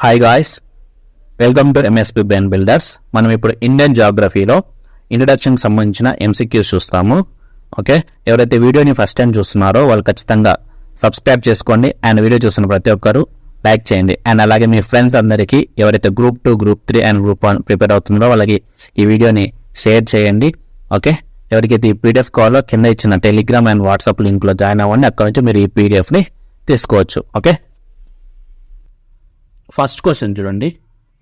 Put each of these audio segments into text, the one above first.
Hi guys, welcome to MSP brain builders. మనం ఇప్పుడు Indian జాగ్రఫీలో ఇంట్రడక్షన్కి సంబంధించిన ఎంసీక్యూస్ చూస్తాము. ఓకే, ఎవరైతే వీడియోని ఫస్ట్ టైం చూస్తున్నారో వాళ్ళు ఖచ్చితంగా సబ్స్క్రైబ్ చేసుకోండి అండ్ వీడియో చూస్తున్న ప్రతి ఒక్కరు లైక్ చేయండి. అండ్ అలాగే మీ ఫ్రెండ్స్ అందరికీ ఎవరైతే group 2, group 3 and group 1 prepare అవుతున్నారో వాళ్ళకి ఈ వీడియోని షేర్ చేయండి. ఓకే, ఎవరికైతే ఈ పీడిఎఫ్ కావాలో కింద ఇచ్చిన టెలిగ్రామ్ అండ్ వాట్సాప్ లింక్లో జాయిన్ అవ్వండి. అక్కడ నుంచి మీరు ఈ పీడిఎఫ్ని తీసుకోవచ్చు. ఓకే, ఫస్ట్ క్వశ్చన్ చూడండి.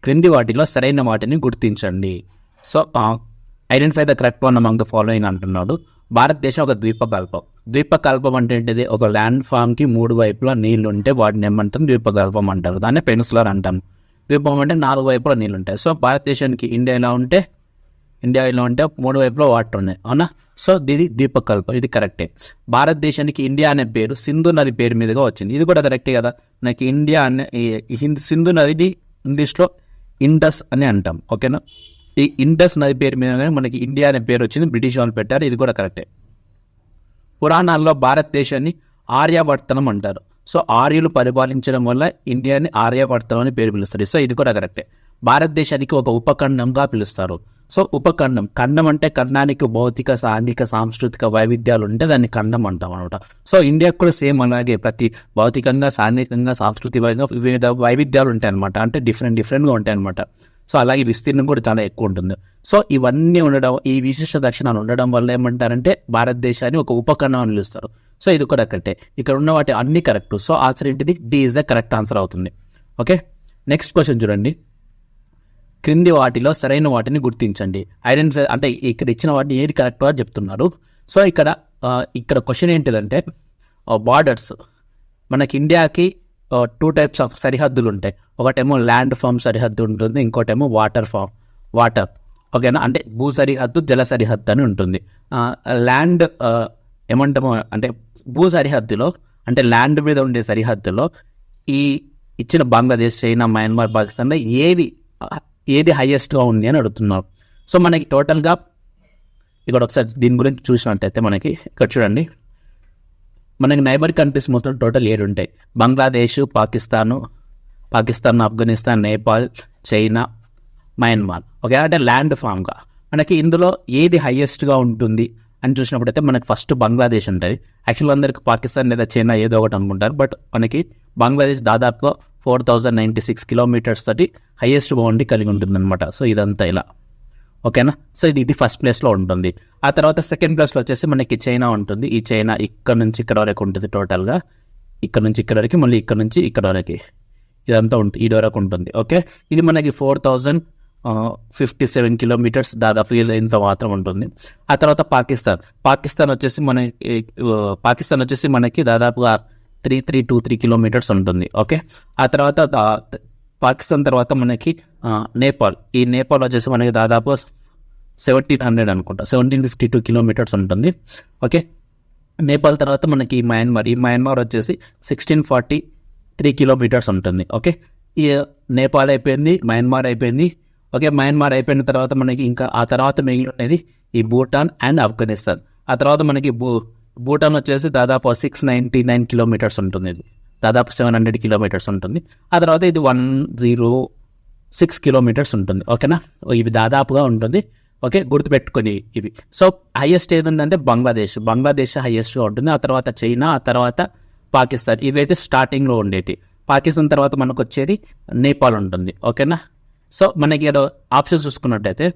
క్రింది వాటిలో సరైన వాటిని గుర్తించండి. So identify the correct one among the following అంటున్నాడు. భారతదేశం ఒక ద్వీపకల్పం అంటే ఏంటిది? ఒక ల్యాండ్ ఫామ్కి 3 వైపులా నీళ్ళు ఉంటే వాటిని ఏమంటాం? ద్వీపకల్పం అంటారు. దాన్ని పెనిన్సులర్ అంటాం. ద్వీపం అంటే 4 వైపులా నీళ్ళు ఉంటాయి. సో భారతదేశానికి ఇండియా ఇలా ఉంటే 3 వైపులా వాటర్ ఉన్నాయి, అవునా? సో ఇది ద్వీపకల్పం, ఇది కరెక్టే. భారతదేశానికి ఇండియా అనే పేరు సింధు నది పేరు మీదుగా వచ్చింది, ఇది కూడా కరెక్టే కదా. నాకు ఇండియా అనే సింధు నదిని ఇంగ్లీష్లో ఇండస్ అని అంటాం, ఓకేనా? ఈ ఇండస్ నది పేరు మీద మనకి ఇండియా అనే పేరు వచ్చింది, బ్రిటిష్ వాళ్ళు పెట్టారు, ఇది కూడా కరెక్టే. పురాణాల్లో భారతదేశాన్ని ఆర్యావర్తనం అంటారు. సో ఆర్యులు పరిపాలించడం వల్ల ఇండియాని ఆర్యావర్తనం అని పేరు పిలుస్తారు. సో ఇది కూడా కరెక్టే. భారతదేశానికి ఒక ఉపఖండంగా పిలుస్తారు. సో ఉపఖండం, ఖండం అంటే ఖండానికి భౌతిక, సాంఘిక, సాంస్కృతిక వైవిధ్యాలు ఉంటే దాన్ని ఖండం అంటాం అనమాట. సో ఇండియాకు కూడా సేమ్ అలాగే ప్రతి భౌతికంగా, సాంఘికంగా, సాంస్కృతికంగా వివిధ వైవిధ్యాలు ఉంటాయి అనమాట. అంటే డిఫరెంట్గా ఉంటాయి అనమాట. సో అలాగే విస్తీర్ణం కూడా చాలా ఎక్కువ ఉంటుంది. సో ఇవన్నీ ఉండడం, ఈ విశిష్ట లక్షణాలు ఉండడం వల్ల ఏమంటారంటే భారతదేశాన్ని ఒక ఉపఖండం అని పిలుస్తారు. సో ఇది కూడా కరెక్టే. ఇక్కడ ఉన్న వాటి అన్ని కరెక్ట్. సో ఆన్సర్ ఏంటిది? D is the correct answer అవుతుంది. ఓకే, నెక్స్ట్ క్వశ్చన్ చూడండి. క్రింది వాటిలో సరైన వాటిని గుర్తించండి. ఐడెంటిఫై అంటే ఇక్కడ ఇచ్చిన వాటిని ఏది కరెక్ట్గా చెప్తున్నారు. సో ఇక్కడ క్వశ్చన్ ఏంటిదంటే బార్డర్స్. మనకి ఇండియాకి 2 టైప్స్ ఆఫ్ సరిహద్దులు ఉంటాయి. ఒకటేమో ల్యాండ్ ఫామ్ సరిహద్దు ఉంటుంది, ఇంకోటేమో వాటర్. ఓకేనా? అంటే భూ సరిహద్దు, జల సరిహద్దు అని ఉంటుంది. ల్యాండ్ ఏమంటామో అంటే భూ సరిహద్దులో అంటే ల్యాండ్ మీద ఉండే సరిహద్దులో ఈ ఇచ్చిన బంగ్లాదేశ్, చైనా, మయన్మార్, పాకిస్తాన్లో ఏది హైయెస్ట్గా ఉంది అని అడుగుతున్నారు. సో మనకి టోటల్గా ఇక్కడ ఒకసారి దీని గురించి చూసినట్టయితే మనకి ఇక్కడ చూడండి, మనకి నైబర్ కంట్రీస్ మొత్తం టోటల్ 7 ఉంటాయి. Bangladesh, Pakistan, Afghanistan, Nepal, China, Myanmar. Okay, అంటే ల్యాండ్ ఫామ్గా మనకి ఇందులో ఏది హైయెస్ట్గా ఉంటుంది అని చూసినప్పుడైతే మనకి ఫస్ట్ బంగ్లాదేశ్ ఉంటుంది. యాక్చువల్గా అందరికి పాకిస్తాన్ లేదా చైనా ఏదో ఒకటి అనుకుంటారు, బట్ మనకి బంగ్లాదేశ్ దాదాపుగా 4096 కిలోమీటర్స్ తోటి హైయెస్ట్ బౌండరీ కలిగి ఉంటుంది అనమాట. సో ఇదంతా ఇలా, ఓకేనా? సో ఇది ఫస్ట్ ప్లేస్లో ఉంటుంది. ఆ తర్వాత సెకండ్ ప్లేస్లో వచ్చేసి మనకి చైనా ఉంటుంది. ఈ చైనా ఇక్కడ నుంచి ఇక్కడ వరకు ఉంటుంది, టోటల్గా ఇక్కడ నుంచి ఇక్కడ వరకు, మళ్ళీ ఇక్కడ నుంచి ఇక్కడ వరకు ఇదంతా ఉంటుంది, ఇది వరకు ఉంటుంది. ఓకే, ఇది మనకి 4057 కిలోమీటర్స్ దాదాపు ఇంత మాత్రం ఉంటుంది. ఆ తర్వాత పాకిస్తాన్ వచ్చేసి మనకి దాదాపుగా 3323 కిలోమీటర్స్ ఉంటుంది. ఓకే, ఆ తర్వాత పాకిస్తాన్ తర్వాత మనకి నేపాల్. ఈ నేపాల్ వచ్చేసి మనకి దాదాపు 1700 అనుకుంటా, 1752 కిలోమీటర్స్ ఉంటుంది. ఓకే, నేపాల్ తర్వాత మనకి మయన్మార్ వచ్చేసి 1643 కిలోమీటర్స్ ఉంటుంది. ఓకే, ఈ నేపాల్ అయిపోయింది, మయన్మార్ అయిపోయింది. ఓకే, మయన్మార్ అయిపోయిన తర్వాత మనకి ఇంకా ఆ తర్వాత మిగిలి ఉండేది ఈ భూటాన్ అండ్ ఆఫ్ఘనిస్తాన్. ఆ తర్వాత మనకి భూటాన్ వచ్చేసి దాదాపు 699 కిలోమీటర్స్ ఉంటుంది, ఇది దాదాపు 700 కిలోమీటర్స్ ఉంటుంది. ఆ తర్వాత ఇది 106 కిలోమీటర్స్ ఉంటుంది. ఓకేనా, ఇవి దాదాపుగా ఉంటుంది. ఓకే, గుర్తుపెట్టుకొని ఇవి. సో హైయెస్ట్ ఏదంటే బంగ్లాదేశ్ హైయెస్ట్గా ఉంటుంది. ఆ తర్వాత చైనా, ఆ తర్వాత పాకిస్తాన్, ఇవైతే స్టార్టింగ్లో ఉండేవి. పాకిస్తాన్ తర్వాత మనకు వచ్చేది నేపాల్ ఉంటుంది. ఓకేనా, సో మనకి ఆప్షన్స్ చూసుకున్నట్టయితే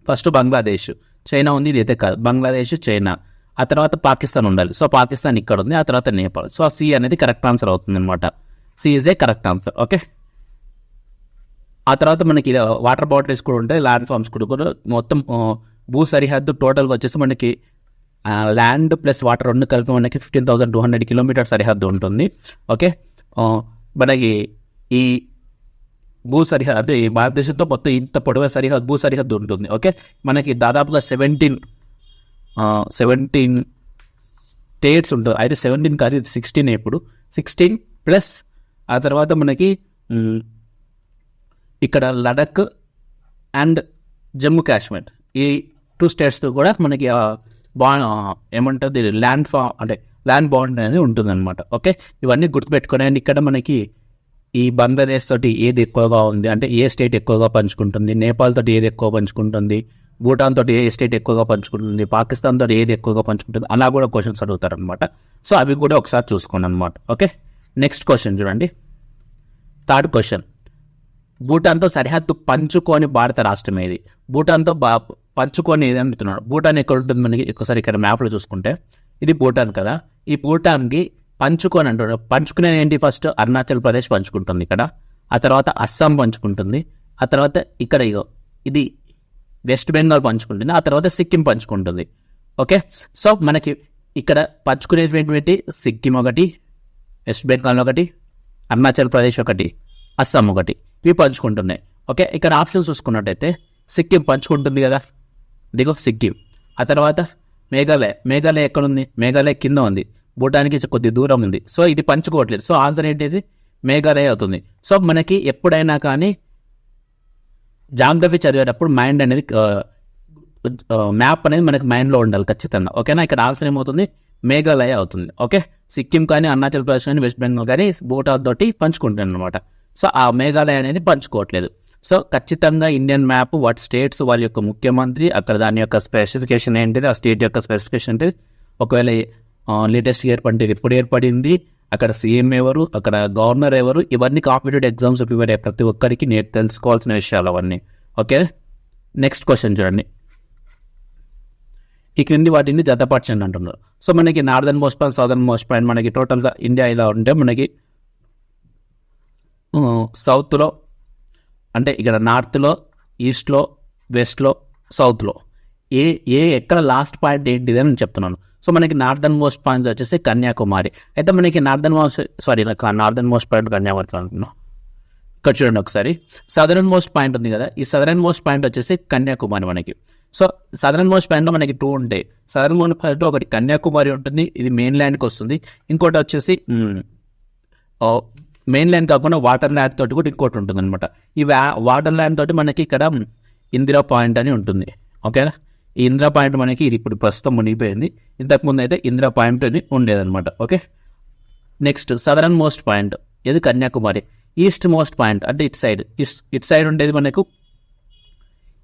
ఫస్ట్ బంగ్లాదేశ్, చైనా ఉంది, ఇది అయితే కాదు. బంగ్లాదేశ్, చైనా, ఆ తర్వాత పాకిస్తాన్ ఉండాలి. సో పాకిస్తాన్ ఇక్కడ ఉంది, ఆ తర్వాత నేపాల్. సో సి అనేది కరెక్ట్ ఆన్సర్ అవుతుంది అనమాట. C is a correct answer. Okay, ఆ తర్వాత మనకి వాటర్ బౌండరీస్ కూడా ఉంటాయి, ల్యాండ్ ఫామ్స్ కూడా. మొత్తం భూ సరిహద్దు టోటల్గా వచ్చేసి మనకి ల్యాండ్ ప్లస్ వాటర్ రెండు కలిపి మనకి 15,200 కిలోమీటర్ సరిహద్దు ఉంటుంది. ఓకే, మనకి ఈ భూ సరిహద్దు అంటే భారతదేశంతో మొత్తం ఇంత పొడవు భూ సరిహద్దు ఉంటుంది. ఓకే, మనకి దాదాపుగా 17 స్టేట్స్ ఉంటుంది. అయితే 17 కాదు, ఇది 16. ఇప్పుడు 16 ప్లస్ ఆ తర్వాత మనకి ఇక్కడ లడక్ అండ్ జమ్మూ కాశ్మీర్, ఈ 2 స్టేట్స్తో కూడా మనకి ఏమంటుంది ల్యాండ్ బౌండరీ అనేది ఉంటుంది అనమాట. ఓకే, ఇవన్నీ గుర్తుపెట్టుకోండి. అండ్ ఇక్కడ మనకి ఈ బంగ్లాదేశ్ తోటి ఏది ఎక్కువగా ఉంది అంటే ఏ స్టేట్ ఎక్కువగా పంచుకుంటుంది, నేపాల్ తోటి ఏది ఎక్కువ పంచుకుంటుంది, భూటాన్ తోటి ఏ స్టేట్ ఎక్కువగా పంచుకుంటుంది, పాకిస్తాన్ తోటి ఏది ఎక్కువగా పంచుకుంటుంది, అలా కూడా క్వశ్చన్స్ అడుగుతారనమాట. సో అవి కూడా ఒకసారి చూసుకోండి అనమాట. ఓకే, నెక్స్ట్ క్వశ్చన్ చూడండి. థర్డ్ క్వశ్చన్, భూటాన్తో సరిహద్దు పంచుకొని భారత రాష్ట్రం ఏది? భూటాన్తో పంచుకొని ఏది అంటున్నాడు. భూటాన్ ఎక్కడ ఉంటుంది మనకి ఒకసారి ఇక్కడ మ్యాప్లో చూసుకుంటే ఇది భూటాన్ కదా. ఈ భూటాన్కి పంచుకొని అంటున్నాడు. పంచుకునేది ఏంటి? ఫస్ట్ అరుణాచల్ ప్రదేశ్ పంచుకుంటుంది ఇక్కడ, ఆ తర్వాత అస్సాం పంచుకుంటుంది, ఆ తర్వాత ఇక్కడ ఇది వెస్ట్ బెంగాల్ పంచుకుంటుంది, ఆ తర్వాత సిక్కిం పంచుకుంటుంది. ఓకే, సో మనకి ఇక్కడ పంచుకునేటువంటి సిక్కిం ఒకటి, వెస్ట్ బెంగాల్ ఒకటి, అరుణాచల్ ప్రదేశ్ ఒకటి, అస్సాం ఒకటి, ఇవి పంచుకుంటున్నాయి. ఓకే, ఇక్కడ ఆప్షన్స్ చూసుకున్నట్టయితే సిక్కిం పంచుకుంటుంది కదా, దిగో సిక్కిం. ఆ తర్వాత మేఘాలయ ఎక్కడ ఉంది? మేఘాలయ కింద ఉంది, భూటాన్కి కొద్ది దూరం ఉంది. సో ఇది పంచుకోవట్లేదు. సో ఆన్సర్ ఏంటిది? మేఘాలయ అవుతుంది. సో మనకి ఎప్పుడైనా కానీ జాగ్రఫీ చదివేటప్పుడు మైండ్ అనేది మ్యాప్ అనేది మనకి మైండ్లో ఉండాలి ఖచ్చితంగా. ఓకేనా, ఇక్కడ ఆన్సర్ ఏమవుతుంది? మేఘాలయ అవుతుంది. ఓకే, సిక్కిం కానీ అరుణాచల్ ప్రదేశ్ కానీ వెస్ట్ బెంగాల్ కానీ భూటాన్ తోటి పంచుకుంటుంది అనమాట. సో ఆ మేఘాలయ అనేది పంచుకోవట్లేదు. సో ఖచ్చితంగా ఇండియన్ మ్యాప్ వాటి స్టేట్స్ వాళ్ళ యొక్క ముఖ్యమంత్రి అక్కడ దాని యొక్క స్పెసిఫికేషన్ ఏంటిది, ఆ స్టేట్ యొక్క స్పెసిఫికేషన్ ఏంటిది, ఒకవేళ లేటెస్ట్ ఏర్పడింది ఎప్పుడు ఏర్పడింది, అక్కడ సీఎం ఎవరు, అక్కడ గవర్నర్ ఎవరు, ఇవన్నీ కాంపిటేటివ్ ఎగ్జామ్స్ ప్రిపేర్ అయ్యే ప్రతి ఒక్కరికి నేను తెలుసుకోవాల్సిన విషయాలు అవన్నీ. ఓకే, నెక్స్ట్ క్వశ్చన్ చూడండి. ఈ క్రింది వాటిని జతపరచండి అంటున్నారు. సో మనకి northern most point, southern most point మనకి టోటల్గా ఇండియా ఇలా ఉంటే మనకి సౌత్లో అంటే ఇక్కడ నార్త్లో, ఈస్ట్లో, వెస్ట్లో, సౌత్లో ఎక్కడ లాస్ట్ పాయింట్ ఏంటిది అని చెప్తున్నాను. సో మనకి నార్దర్న్ మోస్ట్ పాయింట్ వచ్చేసి కన్యాకుమారి. అయితే మనకి నార్దర్న్ మోస్ట్ పాయింట్ కన్యాకుమారి అంటున్నాం. ఇక్కడ చూడండి ఒకసారి, సదరన్ మోస్ట్ పాయింట్ ఉంది కదా, ఈ సదరన్ మోస్ట్ పాయింట్ వచ్చేసి కన్యాకుమారి మనకి. సో సదరన్ మోస్ట్ పాయింట్లో మనకి 2 ఉంటాయి. సదరన్ మోస్ట్ పాయింట్లో ఒకటి కన్యాకుమారి ఉంటుంది, ఇది మెయిన్ ల్యాండ్కి వస్తుంది. ఇంకోటి వచ్చేసి మెయిన్ ల్యాండ్ కాకుండా వాటర్ ల్యాండ్ తోటి కూడా ఇంకోటి ఉంటుంది అనమాట. ఈ వాటర్ ల్యాండ్ తోటి మనకి ఇక్కడ ఇందిరా పాయింట్ అని ఉంటుంది. ఓకేనా, ఈ ఇందిరా పాయింట్ మనకి ఇది ఇప్పుడు ప్రస్తుతం మునిగిపోయింది, ఇంతకుముందు అయితే ఇందిరా పాయింట్ అని ఉండేదన్నమాట. Okay, next southern most point ఇది కన్యాకుమారి. ఈస్ట్ మోస్ట్ పాయింట్ అంటే ఇటు సైడ్ ఉండేది మనకు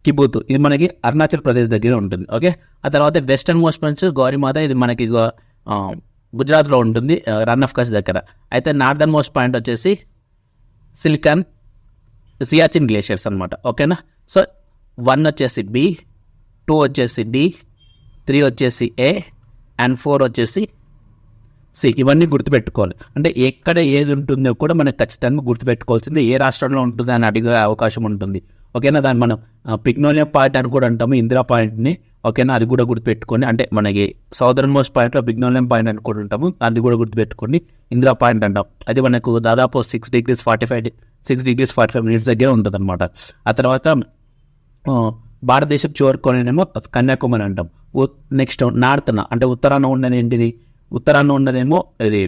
కిబూతు, ఇది మనకి అరుణాచల్ ప్రదేశ్ దగ్గర ఉంటుంది. ఓకే, ఆ తర్వాత వెస్టర్న్ మోస్ట్ పాయింట్ గౌరీమాత, ఇది మనకి గుజరాత్లో ఉంటుంది, రన్ ఆఫ్ కచ్ దగ్గర. అయితే నార్దర్న్ మోస్ట్ పాయింట్ వచ్చేసి సియాచిన్ గ్లేషియర్స్ అనమాట. ఓకేనా, సో 1 వచ్చేసి బి, 2 వచ్చేసి డి, 3 వచ్చేసి ఏ అండ్ 4 వచ్చేసి సి. ఇవన్నీ గుర్తుపెట్టుకోవాలి. అంటే ఎక్కడ ఏది ఉంటుందో కూడా మనకు ఖచ్చితంగా గుర్తుపెట్టుకోవాల్సింది. ఏ రాష్ట్రంలో ఉంటుంది అని అడిగే అవకాశం ఉంటుంది. ఓకేనా, దాన్ని మనం పిగ్నోనియా పాయింట్ అని కూడా అంటాము, ఇందిరా పాయింట్ని. ఓకేనా, అది కూడా గుర్తుపెట్టుకోండి. అంటే మనకి సౌదర్న్ మోస్ట్ పాయింట్లో పిగ్నోనియం పాయింట్ అని కూడా ఉంటాము, అది కూడా గుర్తుపెట్టుకోండి. ఇందిరా పాయింట్ అంటాం, అది మనకు దాదాపు 6 degrees 45 minutes దగ్గర ఉంటుంది అనమాట. ఆ తర్వాత భారతదేశం చివరికొనేమో కన్యాకుమారి అంటాం. నెక్స్ట్ నార్త్న అంటే ఉత్తరాన ఉన్నది ఏంటిది? ఉత్తరాన ఉన్నదేమో ఇది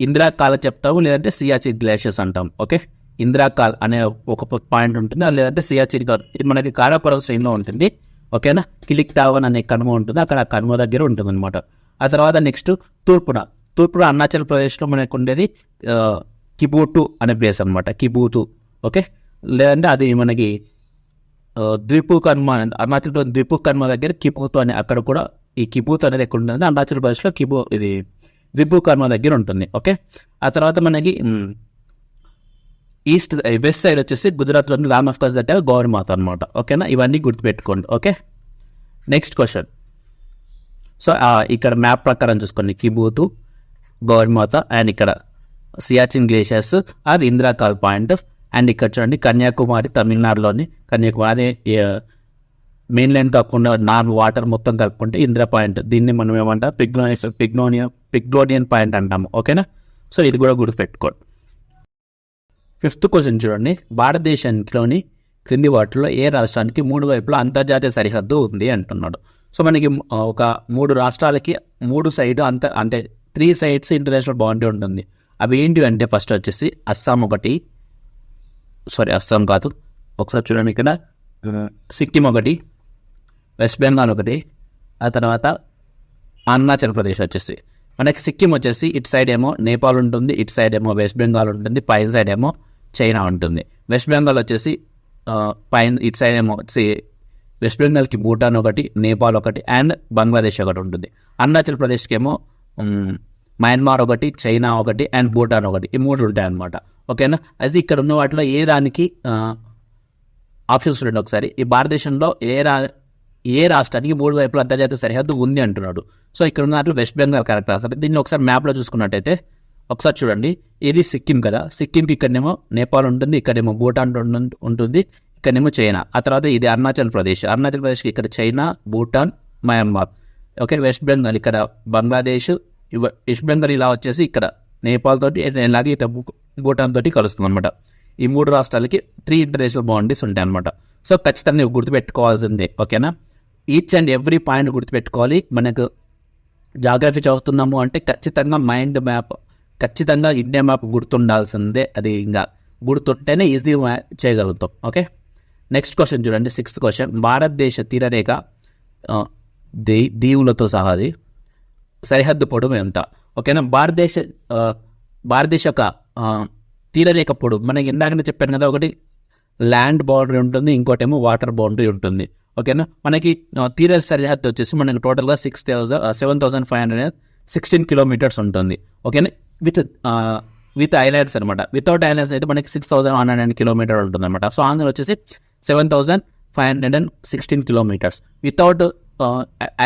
ఇందిరా కాల చెప్తాము, లేదంటే సియాచిన్ గ్లేషియర్స్ అంటాం. ఓకే, ఇందిరా కాల్ అనే ఒక పాయింట్ ఉంటుంది, లేదంటే సియాచిన్ కాల్, ఇది మనకి కారాపురం శ్రేణిలో ఉంటుంది. ఓకేనా, కిలిక్ తావన్ అనే కనుమ ఉంటుంది, అక్కడ ఆ కనుమ దగ్గర ఉంటుంది అనమాట. ఆ తర్వాత నెక్స్ట్ తూర్పున అరుణాచల్ ప్రదేశ్లో మనకు ఉండేది కిబూటు అనే ప్లేస్ అనమాట, కిబూతు. ఓకే, లేదంటే అది మనకి ద్వీపు కనుమ, అరుణాచల్ ప్రదేశ్ ద్వీపు కనుమ దగ్గర కిబూతు అని, అక్కడ కూడా ఈ కిబూత్ అనేది ఎక్కడ ఉంటుంది? అరుణాచల్ ప్రదేశ్లో ఇది ద్వీపు కనుమ దగ్గర ఉంటుంది. ఓకే, ఆ తర్వాత మనకి వెస్ట్ సైడ్ వచ్చేసి గుజరాత్లోని రామ్ ఆఫ్ కచ్ దగ్గర గౌరీమాత అనమాట. ఓకేనా, ఇవన్నీ గుర్తుపెట్టుకోండి. Okay, next question. సో ఇక్కడ మ్యాప్ ప్రకారం చూసుకోండి, కిబూతు, గౌరీమాత అండ్ ఇక్కడ Siachen glaciers or Indira col point. And ఇక్కడ చూడండి కన్యాకుమారి, తమిళనాడులోని కన్యాకుమారి, అదే మెయిన్ లైన్ కాకుండా వాటర్ మొత్తం కలుపుకుంటే ఇందిరా పాయింట్. దీన్ని మనం ఏమంటాం? పిగ్నోనియన్ పాయింట్ అంటాము. ఓకేనా, సో ఇది కూడా గుర్తుపెట్టుకోండి. 5th క్వశ్చన్ చూడండి, భారతదేశానికి క్రింది వాటిలో ఏ రాష్ట్రానికి 3 వైపులా అంతర్జాతీయ సరిహద్దు ఉంది అంటున్నాడు. సో మనకి ఒక 3 రాష్ట్రాలకి 3 సైడ్ అంటే 3 sides ఇంటర్నేషనల్ బౌండరీ ఉంటుంది. అవి ఏంటి అంటే ఫస్ట్ వచ్చేసి అస్సాం కాదు, ఒకసారి చూడండి, ఇక్కడ సిక్కిం ఒకటి, వెస్ట్ బెంగాల్ ఒకటి, ఆ తర్వాత అరుణాచల్ ప్రదేశ్ వచ్చేసి మనకి సిక్కిం వచ్చేసి ఇటు సైడ్ ఏమో నేపాల్ ఉంటుంది, ఇటు సైడ్ ఏమో వెస్ట్ బెంగాల్ ఉంటుంది, పైన సైడ్ ఏమో చైనా ఉంటుంది. వెస్ట్ బెంగాల్ వచ్చేసి పైన ఇటు సైడ్ ఏమో వెస్ట్ బెంగాల్కి భూటాన్ ఒకటి, నేపాల్ ఒకటి అండ్ బంగ్లాదేశ్ ఒకటి ఉంటుంది. అరుణాచల్ ప్రదేశ్కి ఏమో మయన్మార్ ఒకటి, చైనా ఒకటి అండ్ భూటాన్ ఒకటి, ఈ 3 ఉంటాయి అన్నమాట. ఓకేనా. అయితే ఇక్కడ ఉన్న వాటిలో ఏ దానికి ఆప్షన్స్ చూడండి ఒకసారి. ఈ భారతదేశంలో ఏ రాష్ట్రానికి 3 వైపుల అంతర్జాతీయ సరిహద్దు ఉంది అంటున్నాడు. సో ఇక్కడ ఉన్న దాంట్లో వెస్ట్ బెంగాల్ కరెక్ట్ ఆన్సర్. దీన్ని ఒకసారి మ్యాప్లో చూసుకున్నట్టయితే ఒకసారి చూడండి, ఇది సిక్కిం కదా, సిక్కింకి ఇక్కడనేమో నేపాల్ ఉంటుంది, ఇక్కడేమో భూటాన్ ఉంటుంది, ఇక్కడేమో చైనా. ఆ తర్వాత ఇది అరుణాచల్ ప్రదేశ్కి ఇక్కడ China, Bhutan, Myanmar. Okay. West Bengal ఇక్కడ బంగ్లాదేశ్, వెస్ట్ బెంగాల్ ఇలా వచ్చేసి ఇక్కడ నేపాల్ తోటి ఇలాగే భూటాన్ తోటి కలుస్తుంది అనమాట. ఈ 3 రాష్ట్రాలకి 3 ఇంటర్నేషనల్ బౌండరీస్ ఉంటాయి అనమాట. సో ఖచ్చితంగా ఇవి గుర్తుపెట్టుకోవాల్సిందే. ఓకేనా. ఈచ్ అండ్ ఎవ్రీ పాయింట్ గుర్తుపెట్టుకోవాలి. మనకు జాగ్రఫీ చదువుతున్నాము అంటే ఖచ్చితంగా మైండ్ మ్యాప్, ఖచ్చితంగా ఇండియా మ్యాప్ గుర్తుండాల్సిందే. అది ఇంకా గుర్తుంటేనే ఈజీగా చేయగలుగుతాం. ఓకే. నెక్స్ట్ క్వశ్చన్ చూడండి, 6th క్వశ్చన్. భారతదేశ తీరరేఖ దీవులతో సహా సరిహద్దు పొడవు ఎంత? ఓకేనా. భారతదేశ యొక్క తీరరేఖ పొడవు మనకి ఇందాకనే చెప్పాను కదా, ఒకటి ల్యాండ్ బౌండరీ ఉంటుంది, ఇంకోటేమో వాటర్ బౌండరీ ఉంటుంది. ఓకేనా. మనకి తీర సరిహద్దు వచ్చేసి మనకి టోటల్గా 7,516 కిలోమీటర్స్ ఉంటుంది. ఓకేనా. విత్ ఐలాండ్స్ అనమాట. వితౌట్ ఐలాండ్స్ అయితే మనకి 6,109 కిలోమీటర్ ఉంటుంది అనమాట. సో ఆన్సర్ వచ్చేసి 7,516 కిలోమీటర్స్. వితౌట్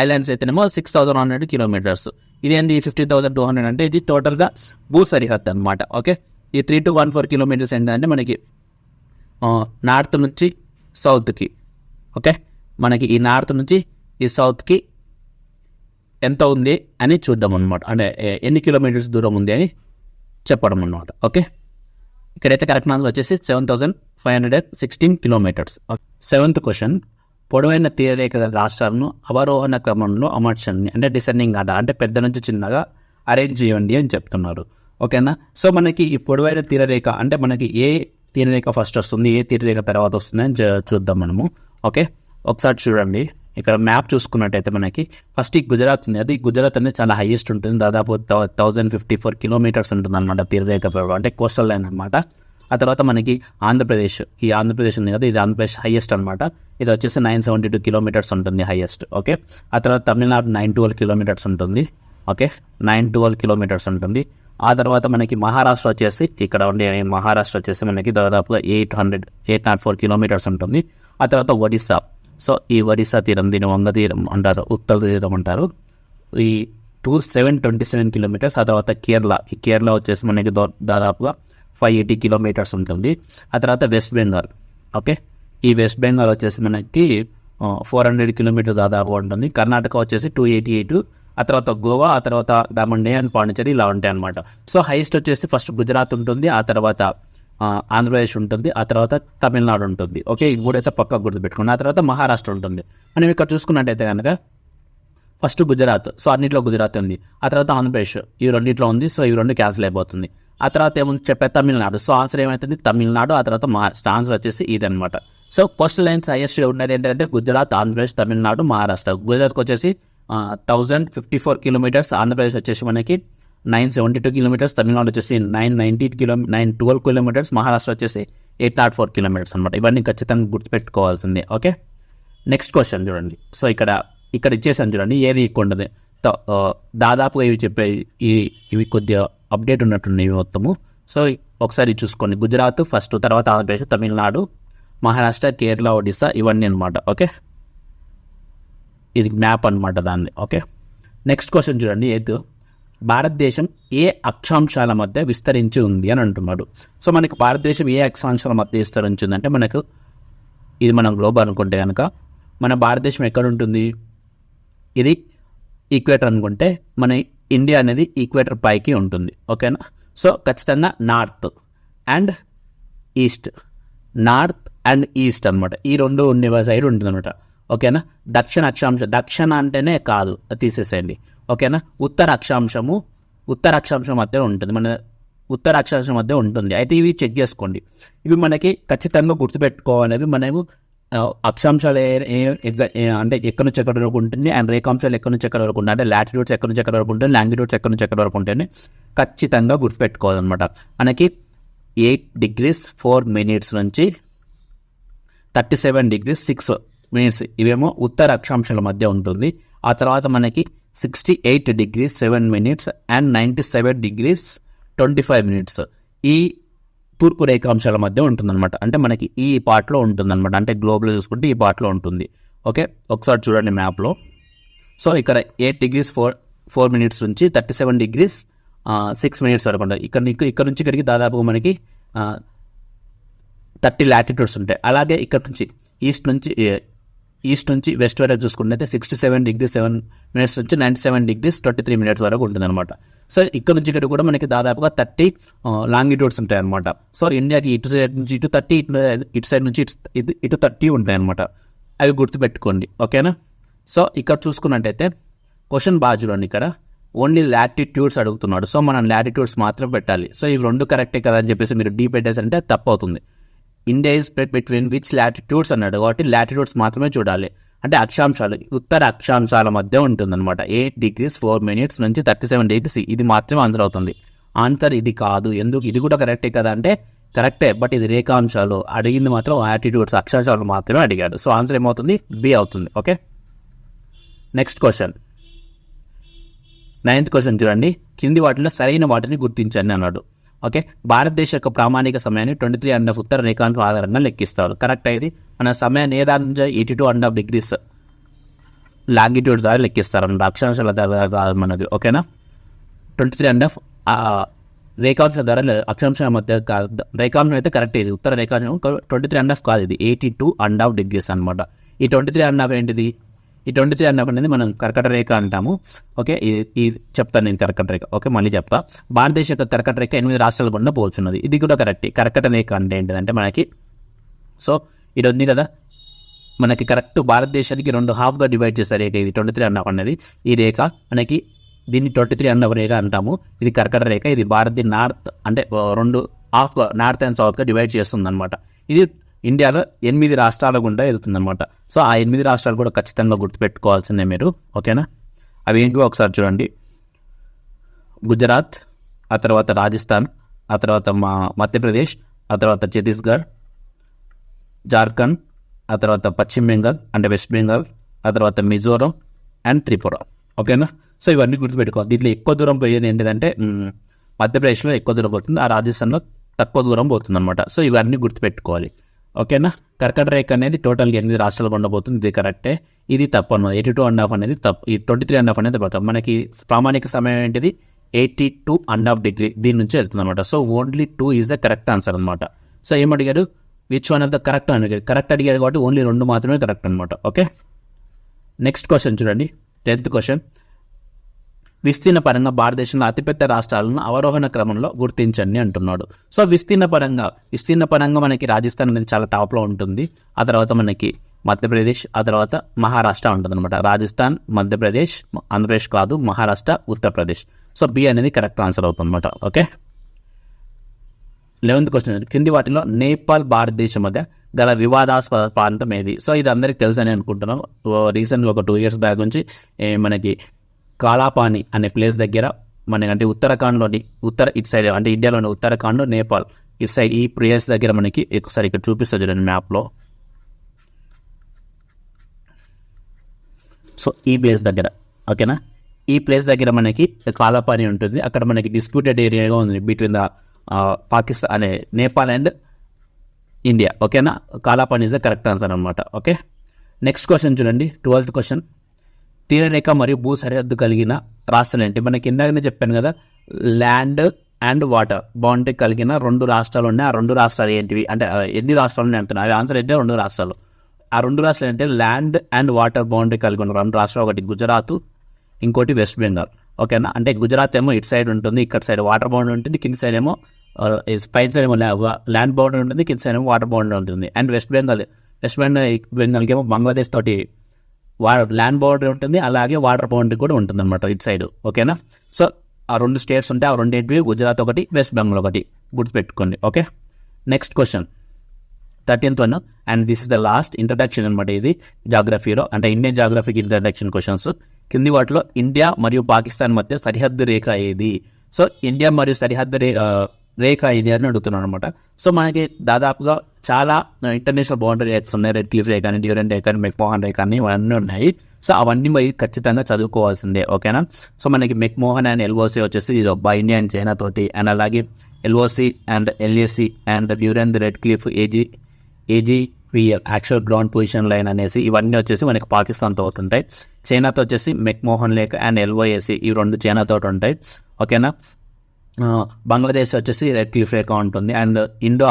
ఐలాండ్స్ అయితేనేమో 6,100 కిలోమీటర్స్. ఇదేంటి 15,200 అంటే ఇది టోటల్గా భూ సరిహద్దు అనమాట. ఓకే. ఈ 3,214 కిలోమీటర్స్ ఏంటంటే మనకి నార్త్ నుంచి సౌత్కి. ఓకే. మనకి ఈ నార్త్ నుంచి ఈ సౌత్కి ఎంత ఉంది అని చూద్దాం అనమాట. అంటే ఎన్ని కిలోమీటర్స్ దూరం ఉంది అని చెప్పడం అనమాట. ఓకే. ఇక్కడైతే కరెక్ట్ ఆన్సర్ వచ్చేసి 7,516 కిలోమీటర్స్. 7th question. పొడవైన తీరరేఖ రాష్ట్రాలను అవరోహణ క్రమంలో అమర్చండి, అంటే డిసెండింగ్ ఆర్డర్, అంటే పెద్ద నుంచి చిన్నగా అరేంజ్ చేయండి అని చెప్తున్నారు. ఓకేనా. సో మనకి ఈ పొడవైన తీరరేఖ అంటే మనకి ఏ తీరరేఖ ఫస్ట్ వస్తుంది, ఏ తీరరేఖ తర్వాత వస్తుంది అని చూద్దాం మనము. ఓకే. ఒకసారి చూడండి, ఇక్కడ మ్యాప్ చూసుకున్నట్టయితే మనకి ఫస్ట్ ఈ గుజరాత్ ఉంది. అది గుజరాత్ అనేది చాలా హైయెస్ట్ ఉంటుంది, దాదాపు 1,054 కిలోమీటర్స్ ఉంటుంది అనమాట తీరరేఖ పొడవు, అంటే కోస్టల్ లైన్ అనమాట. ఆ తర్వాత మనకి ఆంధ్రప్రదేశ్, ఈ ఆంధ్రప్రదేశ్ ఉంది కదా, ఇది ఆంధ్రప్రదేశ్ హైయెస్ట్ అనమాట. ఇది వచ్చేసి 972 కిలోమీటర్స్ ఉంటుంది హైయెస్ట్. ఓకే. ఆ తర్వాత తమిళనాడు 912 కిలోమీటర్స్ ఉంటుంది. ఓకే. 912 కిలోమీటర్స్ ఉంటుంది. ఆ తర్వాత మనకి మహారాష్ట్ర వచ్చేసి ఇక్కడ ఉండే మహారాష్ట్ర వచ్చేసి మనకి దాదాపుగా 804 కిలోమీటర్స్ ఉంటుంది. ఆ తర్వాత ఒడిస్సా. సో ఈ ఒడిస్సా తీరం, దీని వంగ తీరం అంటారు, ఉత్తర తీరం అంటారు. ఈ 727 కిలోమీటర్స్. ఆ తర్వాత కేరళ, ఈ కేరళ వచ్చేసి మనకి దాదాపుగా 580 కిలోమీటర్స్ ఉంటుంది. ఆ తర్వాత వెస్ట్ బెంగాల్. ఓకే. ఈ వెస్ట్ బెంగాల్ వచ్చేసి మనకి 400 కిలోమీటర్స్ దాదాపు ఉంటుంది. కర్ణాటక వచ్చేసి 288. ఆ తర్వాత గోవా, ఆ తర్వాత డామండే అండ్ పాండిచేరి ఇలా ఉంటాయి అనమాట. సో హైయెస్ట్ వచ్చేసి ఫస్ట్ గుజరాత్ ఉంటుంది, ఆ తర్వాత ఆంధ్రప్రదేశ్ ఉంటుంది, ఆ తర్వాత తమిళనాడు ఉంటుంది. ఓకే. ఈ 3 అయితే పక్కా గుర్తుపెట్టుకోండి. ఆ తర్వాత మహారాష్ట్ర ఉంటుంది. మనం ఇక్కడ చూసుకున్నట్టయితే కనుక ఫస్ట్ గుజరాత్, సో అన్నింటిలో గుజరాత్ ఉంది. ఆ తర్వాత ఆంధ్రప్రదేశ్, ఈ రెండింటిలో ఉంది. సో ఈ 2 క్యాన్సిల్ అయిపోతుంది. ఆ తర్వాత ఏముంది చెప్పే తమిళనాడు. సో ఆన్సర్ ఏమవుతుంది తమిళనాడు, ఆ తర్వాత మహారాష్ట్ర. ఆన్సర్ వచ్చేసి ఇది అనమాట. సో కోస్టల్ లైన్స్ హైయెస్ట్ ఉన్నది ఏంటంటే గుజరాత్, ఆంధ్రప్రదేశ్, తమిళనాడు, మహారాష్ట్ర. గుజరాత్కి వచ్చేసి 1,054 కిలోమీటర్స్, ఆంధ్రప్రదేశ్ వచ్చేసి మనకి 972 కిలోమీటర్స్, తమిళనాడు వచ్చేసి 912 కిలోమీటర్స్, మహారాష్ట్ర వచ్చేసి 804 కిలోమీటర్స్ అనమాట. ఇవన్నీ ఖచ్చితంగా గుర్తుపెట్టుకోవాల్సిందే. ఓకే. నెక్స్ట్ క్వశ్చన్ చూడండి. సో ఇక్కడ ఇచ్చేసాను చూడండి, ఏది ఎక్కువ ఉండదు. దాదాపుగా ఇవి చెప్పే ఇవి కొద్దిగా అప్డేట్ ఉన్నట్టున్నాయి మొత్తము. సో ఒకసారి చూసుకోండి. గుజరాత్ ఫస్ట్, తర్వాత ఆంధ్రప్రదేశ్, తమిళనాడు, మహారాష్ట్ర, కేరళ, ఒడిస్సా ఇవన్నీ అనమాట. ఓకే. ఇది మ్యాప్ అనమాట దాన్ని. ఓకే. నెక్స్ట్ క్వశ్చన్ చూడండి. భారతదేశం ఏ అక్షాంశాల మధ్య విస్తరించి ఉంది అని అంటున్నాడు. సో మనకి భారతదేశం ఏ అక్షాంశాల మధ్య విస్తరించి ఉందంటే మనకు ఇది మనం గ్లోబ్ అనుకుంటే కనుక మన భారతదేశం ఎక్కడ ఉంటుంది, ఇది ఈక్వేటర్ అనుకుంటే మన ఇండియా అనేది ఈక్వేటర్ పైకి ఉంటుంది. ఓకేనా. సో ఖచ్చితంగా నార్త్ అండ్ ఈస్ట్ అనమాట, ఈ 2 ఉండే సైడ్ ఉంటుంది అనమాట. ఓకేనా. దక్షిణ అక్షాంశం, దక్షిణ అంటేనే కాదు తీసేసేయండి. ఓకేనా. ఉత్తర అక్షాంశం మధ్య ఉంటుంది, మన ఉత్తర అక్షాంశం మధ్య ఉంటుంది. అయితే ఇవి చెక్ చేసుకోండి. ఇవి మనకి ఖచ్చితంగా గుర్తుపెట్టుకోవాలనేవి. మనము అక్షాంశాలు అంటే ఎక్కడి నుంచి ఎక్కడి వరకు ఉంటుంది అండ్ రేఖాంశాలు ఎక్కడి నుంచి ఎక్కడి వరకు ఉంటుంది, అంటే లాటిట్యూడ్స్ ఎక్కడి నుంచి ఎక్కడి వరకు ఉంటుంది, లాంగిట్యూడ్స్ ఎక్కడి నుంచి ఎక్కడి వరకు ఉంటుంది ఖచ్చితంగా గుర్తుపెట్టుకోవాలన్నమాట. మనకి 8 degrees 4 minutes నుంచి 37 degrees 6 minutes ఇవేమో ఉత్తర అక్షాంశాల మధ్య ఉంటుంది. ఆ తర్వాత మనకి 68 degrees 7 minutes and 97 degrees 25 minutes ఈ తూర్పు రేఖాంశాల మధ్య ఉంటుందన్నమాట. అంటే మనకి ఈ పార్ట్లో ఉంటుందన్నమాట. అంటే గ్లోబ్లో చూసుకుంటే ఈ పార్ట్లో ఉంటుంది. ఓకే, ఒకసారి చూడండి మ్యాప్లో. సో ఇక్కడ 8 degrees 4 minutes నుంచి 37 degrees 6 minutes వరకు ఉంటుంది. ఇక్కడ నుంచి ఇక్కడికి దాదాపుగా మనకి 30 latitudes ఉంటాయి. అలాగే ఇక్కడ నుంచి ఈస్ట్ నుంచి వెస్ట్ వరకు చూసుకుంటే 67 degrees 7 minutes నుంచి 97 degrees 23 minutes వరకు ఉంటుంది అనమాట. సో ఇక్కడ నుంచి ఇక్కడ కూడా మనకి దాదాపుగా 30 లాంగిట్యూడ్స్ ఉంటాయి అనమాట. సో ఇండియాకి ఇటు సైడ్ నుంచి ఇటు 30, ఇటు సైడ్ నుంచి ఇటు 30 ఉంటాయి అనమాట. అవి గుర్తుపెట్టుకోండి, ఓకేనా. సో ఇక్కడ చూసుకున్నట్టయితే క్వశ్చన్ బాగా చూడండి. ఇక్కడ ఓన్లీ లాటిట్యూడ్స్ అడుగుతున్నాడు. సో మనం లాటిట్యూడ్స్ మాత్రం పెట్టాలి. సో ఇవి రెండు కరెక్టే కదా అని చెప్పేసి మీరు డీ పెట్టేసంటే తప్పు అవుతుంది. India is spread between which latitudes అన్నాడు కాబట్టి లాటిట్యూడ్స్ మాత్రమే చూడాలి. అంటే అక్షాంశాలు ఉత్తర అక్షాంశాల మధ్య ఉంటుందన్నమాట. 8 degrees 4 minutes నుంచి 37 degrees ఇది మాత్రమే ఆన్సర్ అవుతుంది. ఆన్సర్ ఇది కాదు. ఎందుకు? ఇది కూడా కరెక్టే కదా అంటే కరెక్టే, బట్ ఇది రేఖాంశాలు అడిగింది మాత్రం లాటిట్యూడ్స్ అక్షాంశాలు మాత్రమే అడిగాడు. సో ఆన్సర్ ఏమవుతుంది? బి అవుతుంది. Okay, next question 9th question చూడండి. కింది వాటిలో సరైన వాటిని గుర్తించండి అన్నాడు. ఓకే, భారతదేశ యొక్క ప్రామాణిక సమయాన్ని 23.5 ఉత్తర రేఖాంశం ఆధారంగా లెక్కిస్తారు. కరెక్ట్ అయ్యేది. మన సమయాన్ని ఏ దాని నుంచి 82.5 degrees లాంగిట్యూడ్ ద్వారా లెక్కిస్తారు అన్నమాట. అక్షాంశాల ద్వారా మనది. ఓకేనా, 23.5 రేఖాంశాల ద్వారా అక్షాంశాల మధ్య రేఖాంశం అయితే కరెక్ట్. ఇది ఉత్తర రేఖాంశం 23.5 కాదు, ఇది 82.5 degrees అనమాట. ఈ 23.5 ఏంటిది? ఈ 23.5 అనేది మనం కర్కట రేఖ అంటాము. ఓకే, ఇది చెప్తాను నేను కర్కట రేఖ. ఓకే, మళ్ళీ చెప్తా. భారతదేశ యొక్క కర్కట రేఖ 8 రాష్ట్రాల గుండా పోల్చున్నది. ఇది కూడా కరెక్ట్. కర్కట రేఖ అంటే ఏంటిదంటే మనకి, సో ఇది ఉంది కదా మనకి కరెక్ట్ భారతదేశానికి 2 హాఫ్గా డివైడ్ చేసే రేఖ ఇది 23.5 అనేది. ఈ రేఖ మనకి దీన్ని 23.5 రేఖ అంటాము. ఇది కర్కట రేఖ. ఇది భారత్ నార్త్ అంటే 2 హాఫ్గా నార్త్ అండ్ సౌత్గా డివైడ్ చేస్తుంది అనమాట. ఇది ఇండియాలో 8 రాష్ట్రాల గుండా వెళ్తుందన్నమాట. సో ఆ 8 రాష్ట్రాలు కూడా ఖచ్చితంగా గుర్తుపెట్టుకోవాల్సిందే మీరు. ఓకేనా, అవి ఏంటో ఒకసారి చూడండి. గుజరాత్, ఆ తర్వాత రాజస్థాన్, ఆ తర్వాత మధ్యప్రదేశ్, ఆ తర్వాత ఛత్తీస్గఢ్, జార్ఖండ్, ఆ తర్వాత పశ్చిమ బెంగాల్ అంటే వెస్ట్ బెంగాల్, ఆ తర్వాత మిజోరం అండ్ త్రిపుర. ఓకేనా, సో ఇవన్నీ గుర్తుపెట్టుకోవాలి. దీంట్లో ఎక్కువ దూరం పోయేది ఏంటిదంటే మధ్యప్రదేశ్లో ఎక్కువ దూరం పోతుంది, ఆ రాజస్థాన్లో తక్కువ దూరం పోతుంది అనమాట. సో ఇవన్నీ గుర్తుపెట్టుకోవాలి. ఓకేనా, కర్కట రేఖ అనేది టోటల్గా 8 రాష్ట్రాలు ఉండబోతుంది. ఇది కరెక్టే. ఇది తప్పు అన్నమాట. 82.5 అనేది తప్పు. ఈ 23.5 అనేది తప్పు. మనకి ప్రామాణిక సమయం ఏంటిది? 82.5 degree దీని నుంచి వెళ్తుంది అనమాట. So only 2 is the correct answer అనమాట. సో ఏమడిగాడు? Which one of the correct అని అడిగాడు. కరెక్ట్ అడిగాడు కాబట్టి ఓన్లీ 2 మాత్రమే కరెక్ట్ అనమాట. ఓకే, నెక్స్ట్ క్వశ్చన్ చూడండి. 10th question. విస్తీర్ణ పరంగా భారతదేశంలో అతిపెద్ద రాష్ట్రాలను అవరోహణ క్రమంలో గుర్తించండి అంటున్నాడు. సో విస్తీర్ణ పరంగా మనకి రాజస్థాన్ అనేది చాలా టాప్లో ఉంటుంది. ఆ తర్వాత మనకి మధ్యప్రదేశ్, ఆ తర్వాత మహారాష్ట్ర ఉంటుంది అనమాట. రాజస్థాన్, మధ్యప్రదేశ్, ఆంధ్రప్రదేశ్ కాదు, మహారాష్ట్ర, ఉత్తరప్రదేశ్. సో బి అనేది కరెక్ట్ ఆన్సర్ అవుతుంది అనమాట. Okay, 11th question. కింది వాటిలో నేపాల్ భారతదేశం మధ్య గల వివాదాస్పద ప్రాంతం ఏది? సో ఇది అందరికీ తెలుసు అని అనుకుంటున్నాం. రీసెంట్గా ఒక 2 years బ్యాక్ నుంచి మనకి కాలాపాని అనే ప్లేస్ దగ్గర మనకంటే ఉత్తరాఖండ్లోని ఇటు సైడ్ అంటే ఇండియాలోని ఉత్తరాఖండ్, నేపాల్ ఇటు సైడ్ ఈ ప్లేస్ దగ్గర మనకి ఒకసారి ఇక్కడ చూపిస్తుంది చూడండి మ్యాప్లో. సో ఈ ప్లేస్ దగ్గర, ఓకేనా, ఈ ప్లేస్ దగ్గర మనకి కాలాపాని ఉంటుంది. అక్కడ మనకి డిస్ప్యూటెడ్ ఏరియాగా ఉంది బిట్వీన్ ద పాకిస్తాన్ అనే నేపాల్ అండ్ ఇండియా. ఓకేనా, Kalapani is the correct answer అనమాట. ఓకే, నెక్స్ట్ క్వశ్చన్ చూడండి. 12th question. తీరరేఖ మరియు భూ సరిహద్దు కలిగిన రాష్ట్రాలు ఏంటి? మనకి ఇందాకనే చెప్పాను కదా, ల్యాండ్ అండ్ వాటర్ బౌండరీ కలిగిన 2 రాష్ట్రాలు ఉన్నాయి. ఆ 2 రాష్ట్రాలు ఏంటివి అంటే ఎన్ని రాష్ట్రాలు ఉన్నాయి అంటున్నాయి. అవి ఆన్సర్ ఏంటంటే 2 రాష్ట్రాలు. ఆ 2 రాష్ట్రాలు అంటే ల్యాండ్ అండ్ వాటర్ బౌండరీ కలిగి ఉన్న 2 రాష్ట్రాలు. ఒకటి గుజరాత్, ఇంకోటి వెస్ట్ బెంగాల్. ఓకేనా, అంటే గుజరాత్ ఏమో ఇటు సైడ్ ఉంటుంది, ఇక్కడ సైడ్ వాటర్ బౌండరీ ఉంటుంది, కింద సైడ్ ఏమో పైన సైడ్ ఏమో ల్యాండ్ బౌండరీ ఉంటుంది, కింద సైడ్ ఏమో వాటర్ బౌండరీ ఉంటుంది. అండ్ వెస్ట్ బెంగాల్కి ఏమో బంగ్లాదేశ్ తోటి ల్యాండ్ బౌండరీ ఉంటుంది, అలాగే వాటర్ బౌండరీ కూడా ఉంటుంది అనమాట ఇటు సైడ్. ఓకేనా, సో ఆ 2 స్టేట్స్ ఉంటాయి. ఆ 2 ఏంటివి? గుజరాత్ ఒకటి, వెస్ట్ బెంగాల్ ఒకటి. గుర్తుపెట్టుకోండి. Okay, next question 13th one. And this is the last introduction అనమాట. ఇది జాగ్రఫీలో అంటే ఇండియన్ జాగ్రఫీకి ఇంట్రడక్షన్ క్వశ్చన్స్. కింది వాటిలో ఇండియా మరియు పాకిస్తాన్ మధ్య సరిహద్దు రేఖ ఏది? సో ఇండియా మరియు రేఖ ఇది అని అడుగుతున్నాను అనమాట. సో మనకి దాదాపుగా చాలా ఇంటర్నేషనల్ బౌండరీ రేట్స్ ఉన్నాయి. రెడ్ క్లిఫ్ రేఖ అని, డ్యూరెంట్ రేఖ అని, మెక్మోహన్ రేఖ అని ఇవన్నీ ఉన్నాయి. సో అవన్నీ మరి ఖచ్చితంగా చదువుకోవాల్సిందే, ఓకేనా. సో మనకి మెక్మోహన్ అండ్ ఎల్ఓసి వచ్చేసి ఇది ఇండియా అండ్ చైనా తోటి, అండ్ అలాగే LOC and LAC and Durand red cliff AGPL actual ground position line అనేసి ఇవన్నీ వచ్చేసి మనకి పాకిస్తాన్తో అవుతుంటాయి. చైనాతో వచ్చేసి మెక్మోహన్ లేక్ అండ్ ఎల్ఓఏసి ఈ రెండు చైనాతో ఉంటాయి, ఓకేనా. బంగ్లాదేశ్ వచ్చేసి రెడ్ క్లిఫ్ రేఖ ఉంటుంది, అండ్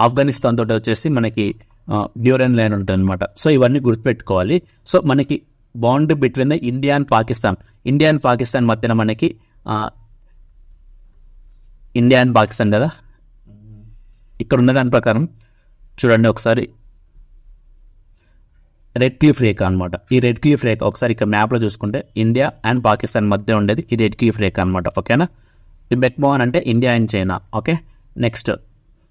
ఆఫ్ఘనిస్తాన్ తోటి వచ్చేసి మనకి డ్యూరెంట్ లైన్ ఉంటుంది అనమాట. సో ఇవన్నీ గుర్తుపెట్టుకోవాలి. సో మనకి boundary between the India and Pakistan మధ్యన మనకి ఇండియా అండ్ పాకిస్తాన్ కదా, ఇక్కడ ఉన్న దాని ప్రకారం చూడండి ఒకసారి, రెడ్ క్లిఫ్ రేఖ అనమాట. ఈ రెడ్ క్లిఫ్ రేఖ ఒకసారి ఇక్కడ మ్యాప్లో చూసుకుంటే ఇండియా అండ్ పాకిస్తాన్ మధ్య ఉండేది ఈ రెడ్ క్లిఫ్ రేఖ అనమాట, ఓకేనా. ఈ మెక్మోహన్ అంటే India and China, okay. Next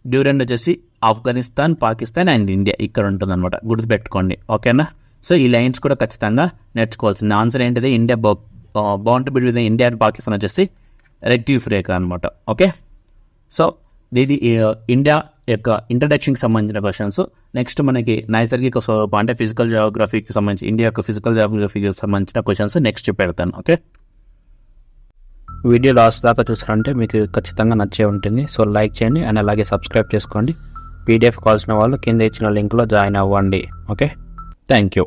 Durand వచ్చేసి ఆఫ్ఘనిస్తాన్, పాకిస్తాన్ అండ్ ఇండియా ఇక్కడ ఉంటుంది అనమాట, గుర్తుపెట్టుకోండి, ఓకేనా. సో ఈ లైన్స్ కూడా ఖచ్చితంగా నేర్చుకోవాల్సింది. ఆన్సర్ ఏంటిది, India boundary between India and Pakistan వచ్చేసి రెడ్ క్లిఫ్ రేఖ అనమాట, ఓకే. సో ఇది ఇండియా యొక్క ఇంట్రడక్షన్కి సంబంధించిన క్వశ్చన్స్. నెక్స్ట్ మనకి నైసర్గిక స్వరూపం అంటే ఫిజికల్ జియోగ్రఫీకి సంబంధించి, ఇండియా యొక్క ఫిజికల్ జియోగ్రఫీకి సంబంధించిన క్వశ్చన్స్ నెక్స్ట్ పెడతాను, ఓకే. వీడియో లాస్ట్ దాకా చూసారంటే మీకు ఖచ్చితంగా నచ్చే ఉంటుంది. సో లైక్ చేయండి అండ్ అలాగే సబ్స్క్రైబ్ చేసుకోండి. పీడిఎఫ్ కావాల్సిన వాళ్ళు కింద ఇచ్చిన లింక్లో జాయిన్ అవ్వండి, ఓకే. Thank you.